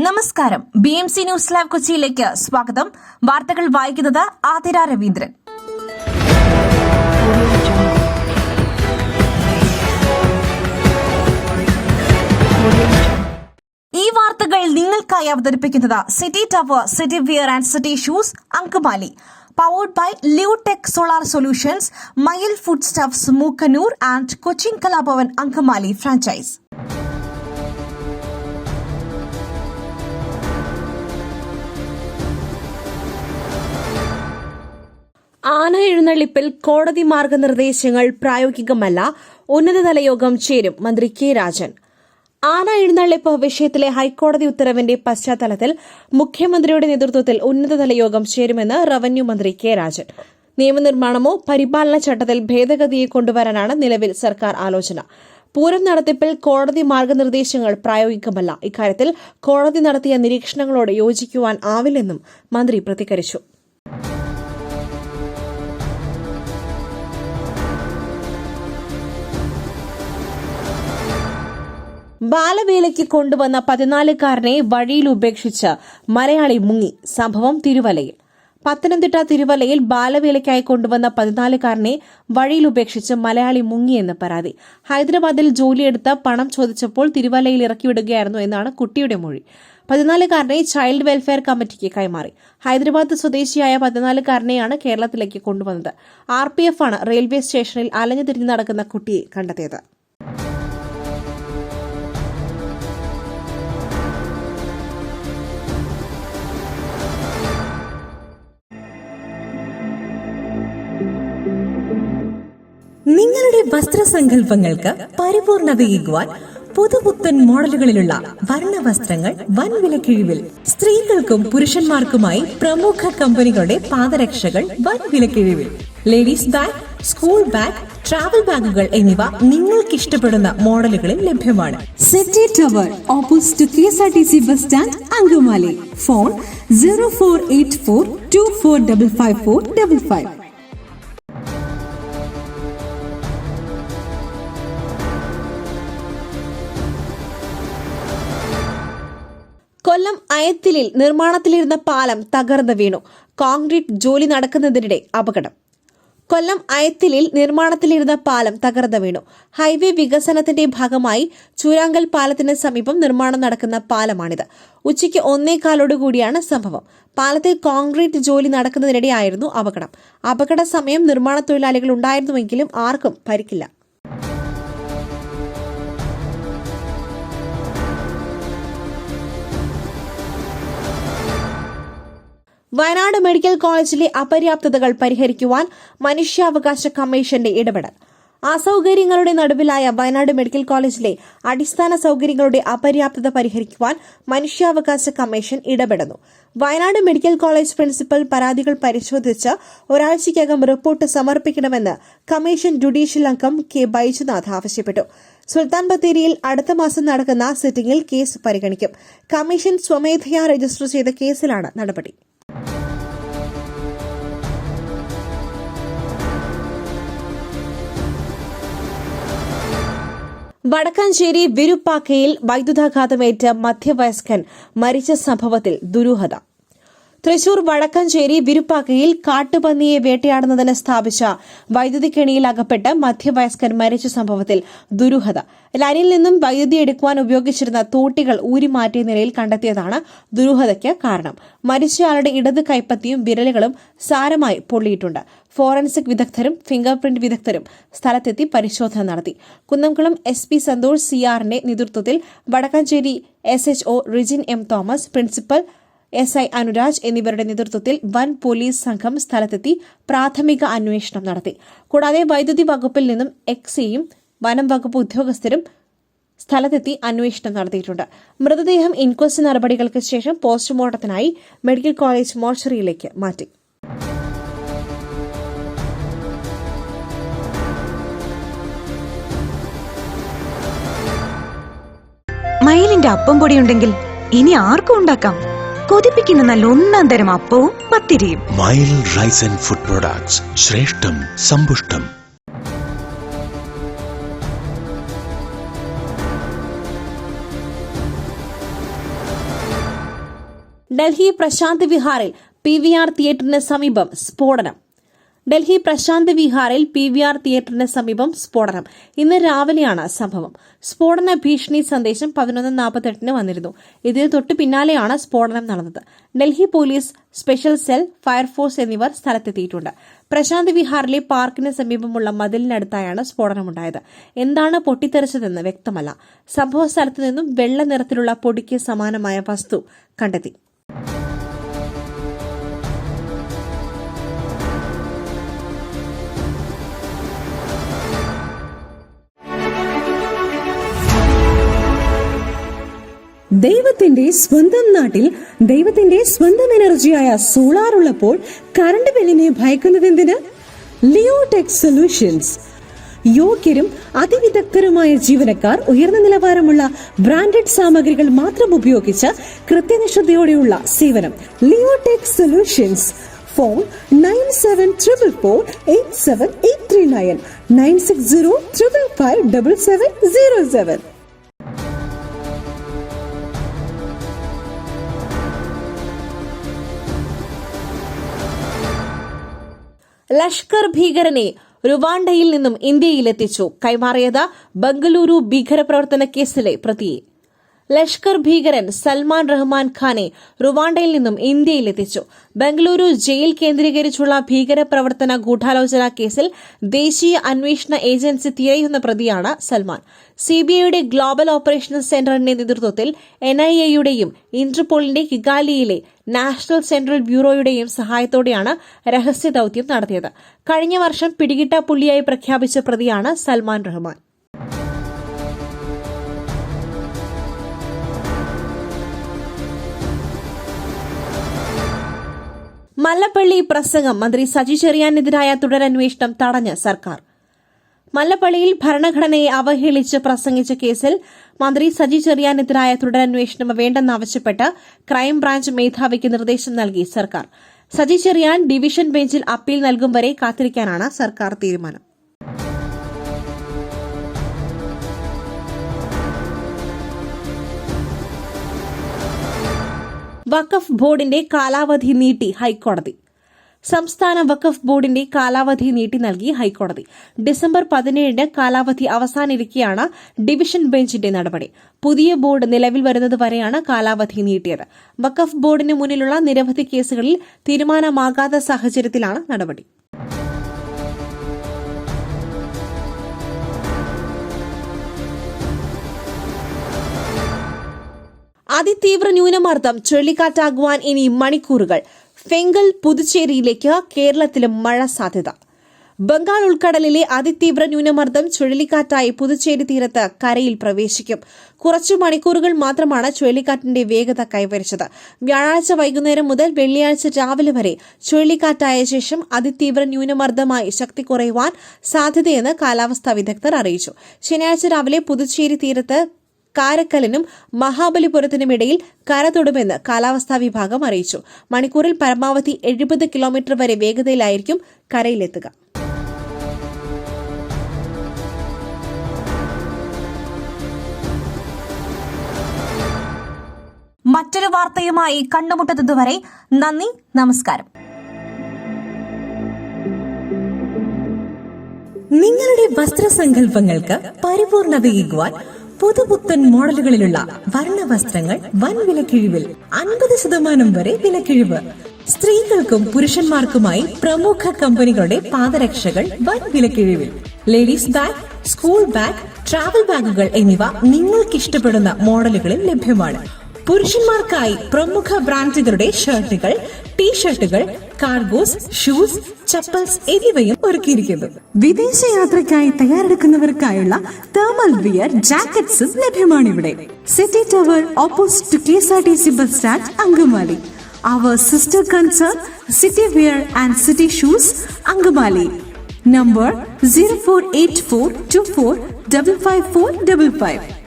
നമസ്കാരം. BMC news live കൊച്ചിയിലേക്ക് സ്വാഗതം. വാർത്തകൾ വായിക്കുന്നത് ആതിര രവീന്ദ്രൻ. ഈ വാർത്തകൾ നിങ്ങൾക്കായി അവതരിപ്പിക്കുന്നത് city tower, city wear and city shoes, Angamaly. Powered by Liutech Solar Solutions, Mayil Foodstuffs, Mookanur and Cochin Kalabavan Ankamali franchise. ആന എഴുന്നള്ളിപ്പിൽ കോടതി മാർഗനിർദ്ദേശങ്ങൾ പ്രായോഗികമല്ല, ഉന്നതതല യോഗം ചേരും, മന്ത്രി കെ രാജൻ. ആന എഴുന്നള്ളിപ്പ് വിഷയത്തിലെ ഹൈക്കോടതി ഉത്തരവിന്റെ പശ്ചാത്തലത്തിൽ മുഖ്യമന്ത്രിയുടെ നേതൃത്വത്തിൽ ഉന്നതതല യോഗം ചേരുമെന്ന് റവന്യൂ മന്ത്രി കെ രാജൻ. നിയമനിർമ്മാണമോ പരിപാലന ചട്ടത്തിൽ ഭേദഗതിയെ കൊണ്ടുവരാനാണ് നിലവിൽ സർക്കാർ ആലോചന. പൂരം നടത്തിപ്പിൽ കോടതി മാർഗനിർദ്ദേശങ്ങൾ പ്രായോഗികമല്ല. ഇക്കാര്യത്തിൽ കോടതി നടത്തിയ നിരീക്ഷണങ്ങളോട് യോജിക്കുവാൻ ആവില്ലെന്നും മന്ത്രി പ്രതികരിച്ചു. ബാലവേലയ്ക്ക് കൊണ്ടുവന്ന 14-കാരനെ വഴിയിൽ ഉപേക്ഷിച്ച് മലയാളി മുങ്ങി. സംഭവം തിരുവല്ലയിൽ. പത്തനംതിട്ട തിരുവല്ലയിൽ ബാലവേലയ്ക്കായി കൊണ്ടുവന്ന 14-കാരനെ വഴിയിൽ ഉപേക്ഷിച്ച് മലയാളി മുങ്ങിയെന്ന് പരാതി. ഹൈദരാബാദിൽ ജോലിയെടുത്ത് പണം ചോദിച്ചപ്പോൾ തിരുവല്ലയിൽ ഇറക്കിവിടുകയായിരുന്നു എന്നാണ് കുട്ടിയുടെ മൊഴി. 14-കാരനെ ചൈൽഡ് വെൽഫെയർ കമ്മിറ്റിക്ക് കൈമാറി. ഹൈദരാബാദ് സ്വദേശിയായ 14-കാരനെയാണ് കേരളത്തിലേക്ക് കൊണ്ടുവന്നത്. RPF ആണ് റെയിൽവേ സ്റ്റേഷനിൽ അലഞ്ഞു തിരിഞ്ഞു നടക്കുന്ന കുട്ടിയെ കണ്ടെത്തിയത്. നിങ്ങളുടെ വസ്ത്രസങ്കല്പങ്ങൾക്ക് പരിപൂർണതയേകുവാൻ പുതുപുത്തൻ മോഡലുകളിലുള്ള വർണ്ണവസ്ത്രങ്ങൾ വൻ വിലക്കിഴിവിൽ. സ്ത്രീകൾക്കും പുരുഷന്മാർക്കുമായി പ്രമുഖ കമ്പനികളുടെ പാദരക്ഷകൾ വൻ വിലക്കിഴിവിൽ. Ladies bag, school bag, travel ബാഗുകൾ എന്നിവ നിങ്ങൾക്ക് ഇഷ്ടപ്പെടുന്ന മോഡലുകളിൽ ലഭ്യമാണ്. City tower, opposite KSRTC bus stand, Angamaly. Phone 0484245555. Kollam അയത്തിലിൽ നിർമ്മാണത്തിലിരുന്ന പാലം തകർന്നു വീണു. കോൺക്രീറ്റ് ജോലി നടക്കുന്നതിനിടെ അപകടം. കൊല്ലം അയത്തിലിൽ നിർമ്മാണത്തിലിരുന്ന പാലം തകർന്നു വീണു. ഹൈവേ വികസനത്തിന്റെ ഭാഗമായി ചൂരാങ്കൽ പാലത്തിന് സമീപം നിർമ്മാണം നടക്കുന്ന പാലമാണിത്. ഉച്ചയ്ക്ക് 1:15 സംഭവം. പാലത്തിൽ കോൺക്രീറ്റ് ജോലി നടക്കുന്നതിനിടെയായിരുന്നു അപകടം. അപകട സമയം നിർമ്മാണ തൊഴിലാളികൾ ഉണ്ടായിരുന്നുവെങ്കിലും ആർക്കും പരിക്കില്ല. വയനാട് മെഡിക്കൽ കോളേജിലെ അപര്യാപ്തതകൾ പരിഹരിക്കുവാൻ മനുഷ്യാവകാശ കമ്മീഷന്റെ ഇടപെടൽ. അസൌകര്യങ്ങളുടെ നടുവിലായ വയനാട് മെഡിക്കൽ കോളേജിലെ അടിസ്ഥാന സൌകര്യങ്ങളുടെ അപര്യാപ്തത പരിഹരിക്കുവാൻ മനുഷ്യാവകാശ കമ്മീഷൻ ഇടപെടുന്നു. വയനാട് മെഡിക്കൽ കോളേജ് പ്രിൻസിപ്പൽ പരാതികൾ പരിശോധിച്ച് ഒരാഴ്ചയ്ക്കകം റിപ്പോർട്ട് സമർപ്പിക്കണമെന്ന് കമ്മീഷൻ ജുഡീഷ്യൽ അംഗം കെ ബൈജുനാഥ് ആവശ്യപ്പെട്ടു. സുൽത്താൻ ബത്തേരിയിൽ അടുത്ത മാസം നടക്കുന്ന സിറ്റിംഗിൽ കേസ് പരിഗണിക്കും. കമ്മീഷൻ സ്വമേധയാ രജിസ്റ്റർ ചെയ്ത കേസിലാണ് നടപടി. വടക്കാഞ്ചേരി വിരുപ്പാക്കയിൽ വൈദ്യുതാഘാതമേറ്റ് മധ്യവയസ്കൻ മരിച്ച സംഭവത്തിൽ ദുരൂഹത. തൃശൂർ വടക്കാഞ്ചേരി വിരുപ്പാക്കയിൽ കാട്ടുപന്നിയെ വേട്ടയാടുന്നതിന് സ്ഥാപിച്ച വൈദ്യുതി കെണിയിൽ അകപ്പെട്ട് മധ്യവയസ്കൻ മരിച്ച സംഭവത്തിൽ ദുരൂഹത. ലൈനിൽ നിന്നും വൈദ്യുതി എടുക്കുവാൻ ഉപയോഗിച്ചിരുന്ന തോട്ടികൾ ഊരിമാറ്റിയ നിലയിൽ കണ്ടെത്തിയതാണ് ദുരൂഹതയ്ക്ക് കാരണം. മരിച്ചയാളുടെ ഇടത് കൈപ്പത്തിയും വിരലുകളും സാരമായി പൊള്ളിയിട്ടുണ്ട്. ഫോറൻസിക് വിദഗ്ധരും ഫിംഗർ പ്രിന്റ് വിദഗ്ധരും സ്ഥലത്തെത്തി പരിശോധന നടത്തി. കുന്നംകുളം SP സന്തോഷ് CRന്റെ നേതൃത്വത്തിൽ Vadakkanchery SHO Rijin M Thomas, principal SI Anuraj എന്നിവരുടെ നേതൃത്വത്തിൽ വൻ പോലീസ് സംഘം സ്ഥലത്തെത്തി പ്രാഥമിക അന്വേഷണം നടത്തി. കൂടാതെ വൈദ്യുതി വകുപ്പിൽ നിന്നും XEയും വനം വകുപ്പ് ഉദ്യോഗസ്ഥരും സ്ഥലത്തെത്തി അന്വേഷണം നടത്തിയിട്ടുണ്ട്. മൃതദേഹം ഇൻക്വസ്റ്റ് നടപടികൾക്ക് ശേഷം പോസ്റ്റ്മോർട്ടത്തിനായി മെഡിക്കൽ കോളേജ് മോർച്ചറിയിലേക്ക് മാറ്റി. മയിലിന്റെ അപ്പം പൊടിയുണ്ടെങ്കിൽ ഇനി ആർക്കും ഉണ്ടാക്കാം. കൊതിപ്പിക്കുന്ന നല്ല ഒന്നാം തരം അപ്പവും പത്തിരിയും. മയിൽ റൈസ് ആൻഡ് ഫുഡ് പ്രൊഡക്ട്സ്, ശ്രേഷ്ഠം സമ്പുഷ്ടം. ഡൽഹി പ്രശാന്ത് വിഹാറിൽ PVR തിയേറ്ററിന് സമീപം സ്ഫോടനം. ഡൽഹി പ്രശാന്ത് വിഹാറിൽ PVR തിയേറ്ററിന് സമീപം സ്ഫോടനം. ഇന്ന് രാവിലെയാണ് സംഭവം. സ്ഫോടന ഭീഷണി സന്ദേശം 11:48 വന്നിരുന്നു. ഇതിന് തൊട്ടു പിന്നാലെയാണ് സ്ഫോടനം നടന്നത്. Delhi police, special cell, fire force എന്നിവർ സ്ഥലത്തെത്തിയിട്ടുണ്ട്. പ്രശാന്ത് വിഹാറിലെ പാർക്കിന് സമീപമുള്ള മതിലിനടുത്തായാണ് സ്ഫോടനമുണ്ടായത്. എന്താണ് പൊട്ടിത്തെറിച്ചതെന്ന് വ്യക്തമല്ല. സംഭവ സ്ഥലത്തു നിന്നും വെള്ള നിറത്തിലുള്ള പൊടിക്ക് സമാനമായ വസ്തു കണ്ടെത്തി. ദൈവത്തിന്റെ സ്വന്തം നാട്ടിൽ ദൈവത്തിന്റെ സ്വന്തം എനർജിയായ സോളാർ ഉള്ളപ്പോൾ കറണ്ട് ബില്ലിനെ ഭയക്കുന്നതെന്തിന്? Leotech solutions. യോഗ്യരും അതിവിദഗ്ധരുമായ ജീവനക്കാർ, ഉയർന്ന നിലവാരമുള്ള ബ്രാൻഡഡ് സാമഗ്രികൾ മാത്രം ഉപയോഗിച്ച് കൃത്യനിഷ്ഠതയോടെയുള്ള സേവനം. Leotech solutions. ഫോൺ 9744487839 9605557707. ലഷ്കർ ഭീകരനെ റുവാണ്ടയിൽ നിന്നും ഇന്ത്യയിലെത്തിച്ചു. കൈമാറിയത് ബംഗളൂരു ഭീകരപ്രവർത്തന കേസിലെ പ്രതിയെ. ലഷ്കർ ഭീകരൻ സൽമാൻ റഹ്മാൻ ഖാനെ റുവാണ്ടയിൽ നിന്നും ഇന്ത്യയിലെത്തിച്ചു. ബംഗളൂരു ജയിൽ കേന്ദ്രീകരിച്ചുള്ള ഭീകരപ്രവർത്തന ഗൂഢാലോചന കേസിൽ ദേശീയ അന്വേഷണ ഏജൻസി തിരയുന്ന പ്രതിയാണ് സൽമാൻ. CBIയുടെ ഗ്ലോബൽ ഓപ്പറേഷൻസ് സെന്ററിന്റെ നേതൃത്വത്തിൽ NIAയുടെയും ഇന്റർപോളിന്റെ കിഗാലിയിലെ നാഷണൽ സെൻട്രൽ ബ്യൂറോയുടെയും സഹായത്തോടെയാണ് രഹസ്യ ദൌത്യം നടത്തിയത്. കഴിഞ്ഞ വർഷം പിടികിട്ട പുള്ളിയായി പ്രഖ്യാപിച്ച പ്രതിയാണ് സൽമാൻ റഹ്മാൻ. മല്ലപ്പള്ളി പ്രസംഗം. മന്ത്രി സജി ചെറിയാനെതിരായ തുടരന്വേഷണം തടഞ്ഞ് സർക്കാർ. മല്ലപ്പള്ളിയിൽ ഭരണഘടനയെ അവഹേളിച്ച് പ്രസംഗിച്ച കേസിൽ മന്ത്രി സജി ചെറിയാനെതിരായ തുടരന്വേഷണം വേണ്ടെന്നാവശ്യപ്പെട്ട് ക്രൈംബ്രാഞ്ച് മേധാവിക്ക് നിർദ്ദേശം നൽകി സർക്കാർ. സജി ചെറിയാൻ ഡിവിഷൻ ബെഞ്ചിൽ അപ്പീൽ നൽകും വരെ കാത്തിരിക്കാനാണ് സർക്കാർ തീരുമാനം. വഖഫ് ബോർഡിന്റെ കാലാവധി നീട്ടി ഹൈക്കോടതി. സംസ്ഥാന വഖഫ് ബോർഡിന്റെ കാലാവധി നീട്ടി നൽകി ഹൈക്കോടതി. ഡിസംബർ 17 കാലാവധി അവസാനിരിക്കെയാണ് ഡിവിഷൻ ബെഞ്ചിന്റെ നടപടി. പുതിയ ബോർഡ് നിലവിൽ വരുന്നതുവരെയാണ് കാലാവധി നീട്ടിയത്. വഖഫ് ബോർഡിന് മുന്നിലുള്ള നിരവധി കേസുകളിൽ തീരുമാനമാകാത്ത സാഹചര്യത്തിലാണ് നടപടി. അതിതീവ്ര ന്യൂനമർദ്ദം ചുഴലിക്കാറ്റാകുവാൻ ഇനി മണിക്കൂറുകൾ. ഫെങ്കൽ പുതുച്ചേരിയിലേക്ക് കേരളത്തിലും മഴ സാധ്യത. ബംഗാൾ ഉൾക്കടലിലെ അതിതീവ്ര ന്യൂനമർദ്ദം ചുഴലിക്കാറ്റായി പുതുച്ചേരി തീരത്ത് കരയിൽ പ്രവേശിക്കും. കുറച്ചു മണിക്കൂറുകൾ മാത്രമാണ് ചുഴലിക്കാറ്റിന്റെ വേഗത കൈവരിച്ചത്. വ്യാഴാഴ്ച വൈകുന്നേരം മുതൽ വെള്ളിയാഴ്ച രാവിലെ വരെ ചുഴലിക്കാറ്റായ ശേഷം അതിതീവ്ര ന്യൂനമർദ്ദമായി ശക്തി കുറയുവാൻ സാധ്യതയെന്ന് കാലാവസ്ഥാ വിദഗ്ധർ അറിയിച്ചു. ശനിയാഴ്ച രാവിലെ പുതുച്ചേരി തീരത്ത് കാരക്കലിനും മഹാബലിപുരത്തിനുമിടയിൽ കര തൊടുമെന്ന് കാലാവസ്ഥാ വിഭാഗം അറിയിച്ചു. മണിക്കൂറിൽ പരമാവധി 70 കിലോമീറ്റർ വരെ വേഗതയിലായിരിക്കും കരയിലെത്തുക. മറ്റൊരു വാർത്തയുമായി കണ്ടുമുട്ടുന്നതുവരെ നന്ദി, നമസ്കാരം. നിങ്ങളുടെ വസ്ത്രസങ്കല്പങ്ങൾക്ക് പരിപൂർണതയേകുവാൻ പുതുപുത്തൻ മോഡലുകളിലുള്ള വർണ്ണവസ്ത്രങ്ങൾ വൻ വിലക്കിഴിവിൽ 50% വരെ വിലക്കിഴിവ്. സ്ത്രീകൾക്കും പുരുഷന്മാർക്കുമായി പ്രമുഖ കമ്പനികളുടെ പാദരക്ഷകൾ വൻ വിലക്കിഴിവിൽ. Ladies bag, school bag, travel ബാഗുകൾ എന്നിവ നിങ്ങൾക്കിഷ്ടപ്പെടുന്ന മോഡലുകളിൽ ലഭ്യമാണ്. പുരുഷന്മാർക്കായി പ്രമുഖ ബ്രാൻഡുകളുടെ ഷർട്ടുകൾ, ടീഷർട്ടുകൾ, കാർഗോസ്, ഷൂസ്, ചപ്പൽസ് എന്നിവയും ഒരുക്കിയിരിക്കുന്നു. വിദേശയാത്രയ്ക്കായി തയ്യാറെടുക്കുന്നവർക്കായുള്ള തേർമൽ വിയർ, ജാക്കറ്റ്സും ലഭ്യമാണിവിടെ. City tower opposite to KSRTC bus stand, Angamaly. Our sister concern, City Wear and City Shoes, Angamali. Number 048424555455.